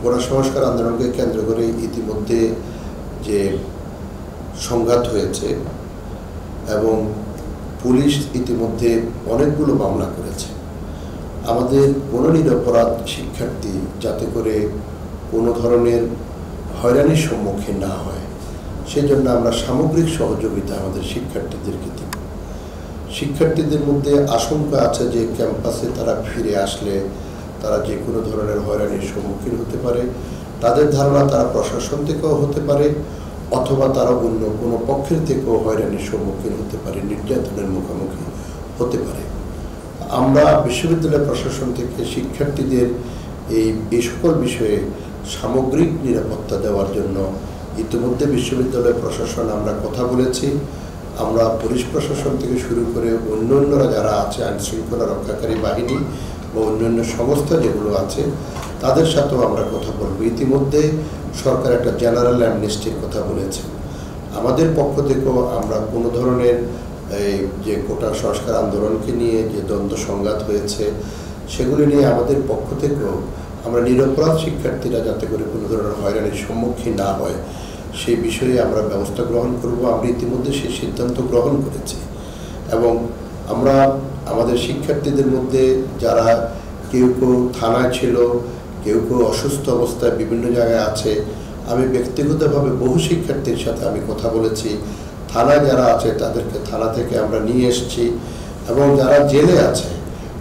কোটা সংস্কার আন্দোলনকে কেন্দ্র করে ইতিমধ্যে যে সংঘাত হয়েছে এবং পুলিশ ইতিমধ্যে অনেকগুলো মামলা করেছে, আমাদের কোনো নিরপরাধ শিক্ষার্থী যাতে করে কোনো ধরনের হয়রানির সম্মুখীন না হয় সেজন্য আমরা সামগ্রিক সহযোগিতা আমাদের শিক্ষার্থীদেরকে দিব। শিক্ষার্থীদের মধ্যে আশঙ্কা আছে যে ক্যাম্পাসে তারা ফিরে আসলে তারা যে কোনো ধরনের হয়রানির সম্মুখীন হতে পারে, তাদের ধারণা তারা প্রশাসন থেকেও হতে পারে অথবা তারা অন্য কোনো পক্ষের থেকেও হয়রানির সম্মুখীন হতে পারে, নির্যাতনের মুখোমুখি হতে পারে। আমরা বিশ্ববিদ্যালয় প্রশাসন থেকে শিক্ষার্থীদের এই সকল বিষয়ে সামগ্রিক নিরাপত্তা দেওয়ার জন্য ইতিমধ্যে বিশ্ববিদ্যালয় প্রশাসন আমরা কথা বলেছি। আমরা পুলিশ প্রশাসন থেকে শুরু করে অন্যান্যরা যারা আছে, আইনশৃঙ্খলা রক্ষাকারী বাহিনী বা অন্যান্য সংস্থা যেগুলো আছে তাদের সাথেও আমরা কথা বলবো। ইতিমধ্যে সরকার একটা জেনারেল অ্যামনেস্টির কথা বলেছে। আমাদের পক্ষ থেকেও আমরা কোনো ধরনের যে কোটা সংস্কার আন্দোলনকে নিয়ে যে দ্বন্দ্ব সংঘাত হয়েছে সেগুলি নিয়ে আমাদের পক্ষ থেকেও আমরা নিরপরাধ শিক্ষার্থীরা যাতে করে কোনো ধরনের হয়রানির সম্মুখীন না হয় সেই বিষয়ে আমরা ব্যবস্থা গ্রহণ করব। আমরা ইতিমধ্যে সেই সিদ্ধান্ত গ্রহণ করেছি এবং আমরা আমাদের শিক্ষার্থীদের মধ্যে যারা কেউ কেউ থানায় ছিল, কেউ কেউ অসুস্থ অবস্থায় বিভিন্ন জায়গায় আছে, আমি ব্যক্তিগতভাবে বহু শিক্ষার্থীর সাথে আমি কথা বলেছি। থানায় যারা আছে তাদেরকে থানা থেকে আমরা নিয়ে এসেছি এবং যারা জেলে আছে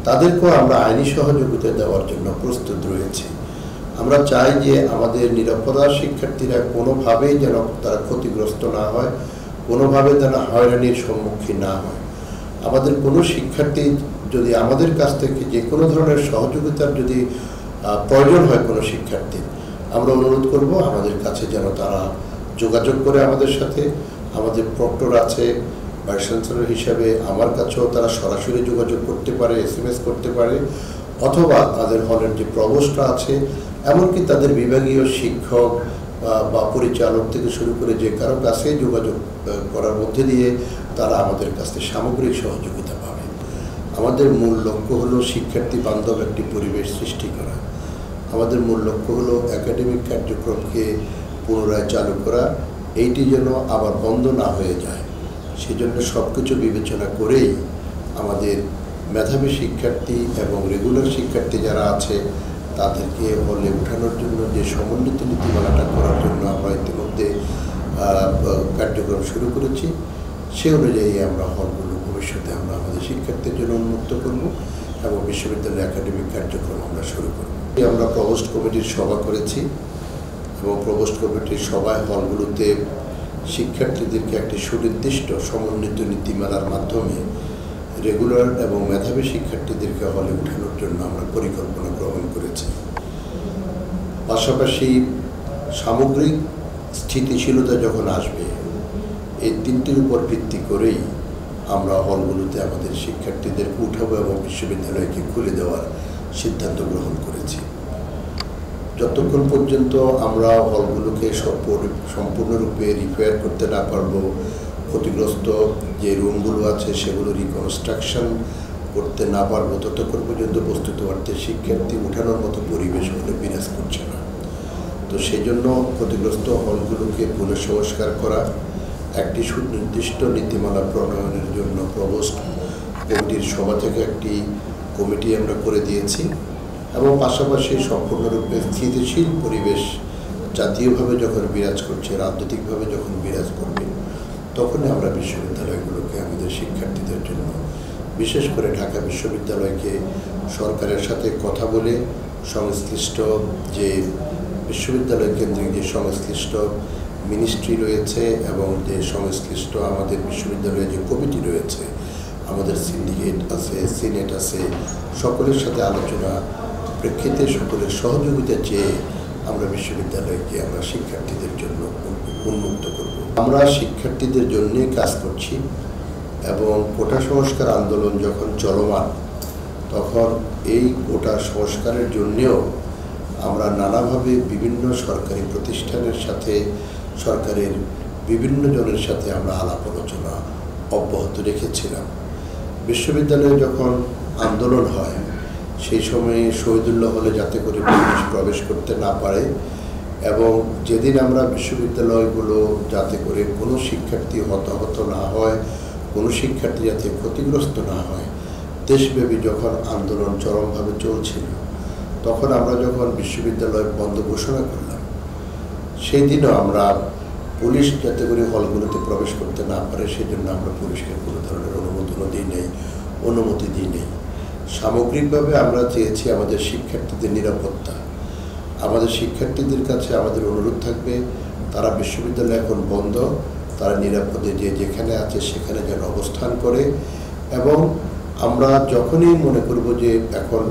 তাদেরকেও আমরা আইনি সহযোগিতা দেওয়ার জন্য প্রস্তুত রয়েছি। আমরা চাই যে আমাদের নিরপরাধ শিক্ষার্থীরা কোনোভাবেই যেন তারা ক্ষতিগ্রস্ত না হয়, কোনোভাবে তারা হয়রানির সম্মুখীন না হয়। আমাদের কোনো শিক্ষার্থী যদি আমাদের কাছ থেকে যে কোনো ধরনের সহযোগিতার যদি প্রয়োজন হয় কোনো শিক্ষার্থী, আমরা অনুরোধ করব আমাদের কাছে যেন তারা যোগাযোগ করে আমাদের সাথে। আমাদের প্রক্টর আছে, ভাইস চ্যান্সেলর হিসাবে আমার কাছেও তারা সরাসরি যোগাযোগ করতে পারে, SMS করতে পারে, অথবা তাদের হলের যে প্রভোস্ট আছে, এমনকি তাদের বিভাগীয় শিক্ষক বা পরিচালক থেকে শুরু করে যে কারো কাছে যোগাযোগ করার মধ্যে দিয়ে তারা আমাদের কাছে সামগ্রিক সহযোগিতা পাবে। আমাদের মূল লক্ষ্য হলো শিক্ষার্থী বান্ধব একটি পরিবেশ সৃষ্টি করা। আমাদের মূল লক্ষ্য হলো একাডেমিক কার্যক্রমকে পুনরায় চালু করা, এইটি যেন আবার বন্ধ না হয়ে যায়। সেজন্য সব কিছু বিবেচনা করেই আমাদের মেধাবী শিক্ষার্থী এবং রেগুলার শিক্ষার্থী যারা আছে তাদেরকে হলে উঠানোর জন্য যে সমন্বিত নীতিমালাটা করার জন্য আমরা ইতিমধ্যে কার্যক্রম শুরু করেছি। সে অনুযায়ী আমরা হলগুলো ভবিষ্যতে আমরা আমাদের শিক্ষার্থীর জন্য উন্মুক্ত করব এবং বিশ্ববিদ্যালয়ের একাডেমিক কার্যক্রম আমরা শুরু করব। আমরা প্রভোস্ট কমিটির সভা করেছি এবং প্রভোস্ট কমিটির সভায় হলগুলোতে শিক্ষার্থীদেরকে একটি সুনির্দিষ্ট সমন্বিত নীতিমালার মাধ্যমে রেগুলার এবং মেধাবী শিক্ষার্থীদেরকে হলে উঠানোর জন্য আমরা পরিকল্পনা গ্রহণ করেছি। পাশাপাশি সামগ্রিক স্থিতিশীলতা যখন আসবে এই তিনটির উপর ভিত্তি করেই আমরা হলগুলোতে আমাদের শিক্ষার্থীদেরকে উঠাবো এবং বিশ্ববিদ্যালয়কে খুলে দেওয়ার সিদ্ধান্ত গ্রহণ করেছি। যতক্ষণ পর্যন্ত আমরা হলগুলোকে সম্পূর্ণরূপে রিপেয়ার করতে না পারবো, ক্ষতিগ্রস্ত যে রুমগুলো আছে সেগুলো রিকনস্ট্রাকশন করতে না পারবো, ততক্ষণ পর্যন্ত বস্তুত অর্থে শিক্ষার্থী উঠানোর মতো পরিবেশ হলে বিরাজ করছে না। তো সেই জন্য ক্ষতিগ্রস্ত হলগুলোকে পুনঃসংস্কার করা, একটি সুনির্দিষ্ট নীতিমালা প্রণয়নের জন্য প্রভোস্ট কমিটির সভা থেকে একটি কমিটি আমরা করে দিয়েছি এবং পাশাপাশি সম্পূর্ণরূপে স্থিতিশীল পরিবেশ জাতীয়ভাবে যখন বিরাজ করছে, রাজনৈতিকভাবে যখন বিরাজ করবে, তখনই আমরা বিশ্ববিদ্যালয়গুলোকে আমাদের শিক্ষার্থীদের জন্য, বিশেষ করে ঢাকা বিশ্ববিদ্যালয়কে সরকারের সাথে কথা বলে সংশ্লিষ্ট যে বিশ্ববিদ্যালয় কেন্দ্রিক যে সংশ্লিষ্ট মিনিস্ট্রি রয়েছে এবং যে সংশ্লিষ্ট আমাদের বিশ্ববিদ্যালয়ে যে কমিটি রয়েছে, আমাদের সিন্ডিকেট আছে, সিনেট আছে, সকলের সাথে আলোচনা প্রেক্ষিতে সকলের সহযোগিতা চেয়ে আমরা বিশ্ববিদ্যালয়কে আমরা শিক্ষার্থীদের জন্য উন্মুক্ত করব। আমরা শিক্ষার্থীদের জন্যই কাজ করছি এবং কোটা সংস্কার আন্দোলন যখন চলমান তখন এই কোটা সংস্কারের জন্যেও আমরা নানাভাবে বিভিন্ন সরকারি প্রতিষ্ঠানের সাথে, সরকারের বিভিন্ন জনের সাথে আমরা আলাপ আলোচনা অব্যাহত রেখেছিলাম। বিশ্ববিদ্যালয়ে যখন আন্দোলন হয় সেই সময়ে শহীদুল্লাহ হলে যাতে করে পুলিশ প্রবেশ করতে না পারে, এবং যেদিন আমরা বিশ্ববিদ্যালয়গুলো যাতে করে কোনো শিক্ষার্থী হতাহত না হয়, কোনো শিক্ষার্থী যাতে ক্ষতিগ্রস্ত না হয়, দেশব্যাপী যখন আন্দোলন চরমভাবে চলছিল, তখন আমরা যখন বিশ্ববিদ্যালয় বন্ধ ঘোষণা করলাম, সেই দিনও আমরা পুলিশ যাতে করে হলগুলোতে প্রবেশ করতে না পারে সেই জন্য আমরা পুলিশকে কোনো ধরনের অনুমতি দিই নেই। সামগ্রিকভাবে আমরা চেয়েছি আমাদের শিক্ষার্থীদের নিরাপত্তা। আমাদের শিক্ষার্থীদের কাছে আমাদের অনুরোধ থাকবে, তারা বিশ্ববিদ্যালয় এখন বন্ধ, তারা নিরাপদে যে যেখানে আছে সেখানে যেন অবস্থান করে, এবং আমরা যখনই মনে করব যে এখন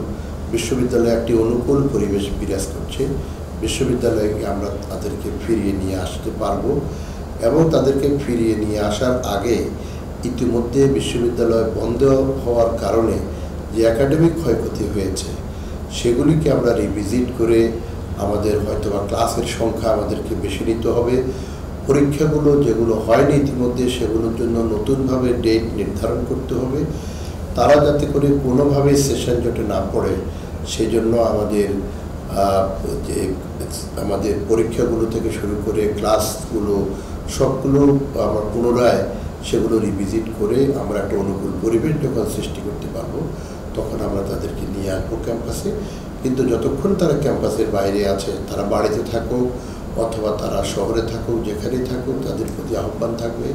বিশ্ববিদ্যালয়ে একটি অনুকূল পরিবেশ বিরাজ করছে, বিশ্ববিদ্যালয়ে আমরা তাদেরকে ফিরিয়ে নিয়ে আসতে পারবো, এবং তাদেরকে ফিরিয়ে নিয়ে আসার আগে ইতিমধ্যে বিশ্ববিদ্যালয় বন্ধ হওয়ার কারণে যে একাডেমিক ক্ষয়ক্ষতি হয়েছে সেগুলিকে আমরা রিভিজিট করে আমাদের হয়তোবা ক্লাসের সংখ্যা আমাদেরকে বেশি নিতে হবে, পরীক্ষাগুলো যেগুলো হয়নি ইতিমধ্যে সেগুলোর জন্য নতুনভাবে ডেট নির্ধারণ করতে হবে, তারা যাতে করে কোনোভাবেই সেশন জটে না পড়ে সেই জন্য আমাদের পরীক্ষাগুলো থেকে শুরু করে ক্লাসগুলো সবগুলো আমরা পুনরায় সেগুলো রিভিজিট করে আমরা একটা অনুকূল পরিবেশ যখন সৃষ্টি করতে পারবো তখন আমরা তাদেরকে নিয়ে আসবো ক্যাম্পাসে। কিন্তু যতক্ষণ তারা ক্যাম্পাসের বাইরে আছে, তারা বাড়িতে থাকুক অথবা তারা শহরে থাকুক, যেখানেই থাকুক, তাদের প্রতি আহ্বান থাকবে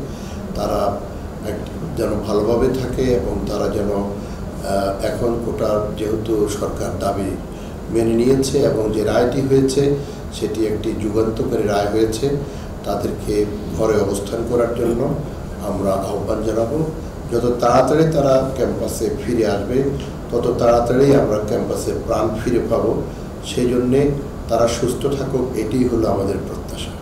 তারা যেন ভালোভাবে থাকে, এবং তারা যেন এখন কোটা যেহেতু সরকার দাবি মেনে নিয়েছে এবং যে রায়টি হয়েছে সেটি একটি যুগান্তকারী রায় হয়েছে, তাদেরকে ঘরে অবস্থান করার জন্য আমরা আহ্বান জানাবো। যত তাড়াতাড়ি তারা ক্যাম্পাসে ফিরে আসবে তত তাড়াতাড়ি আমরা ক্যাম্পাসের প্রাণ ফিরে পাবো। সেই জন্যে তারা সুস্থ থাকুক, এটাই হলো আমাদের প্রত্যাশা।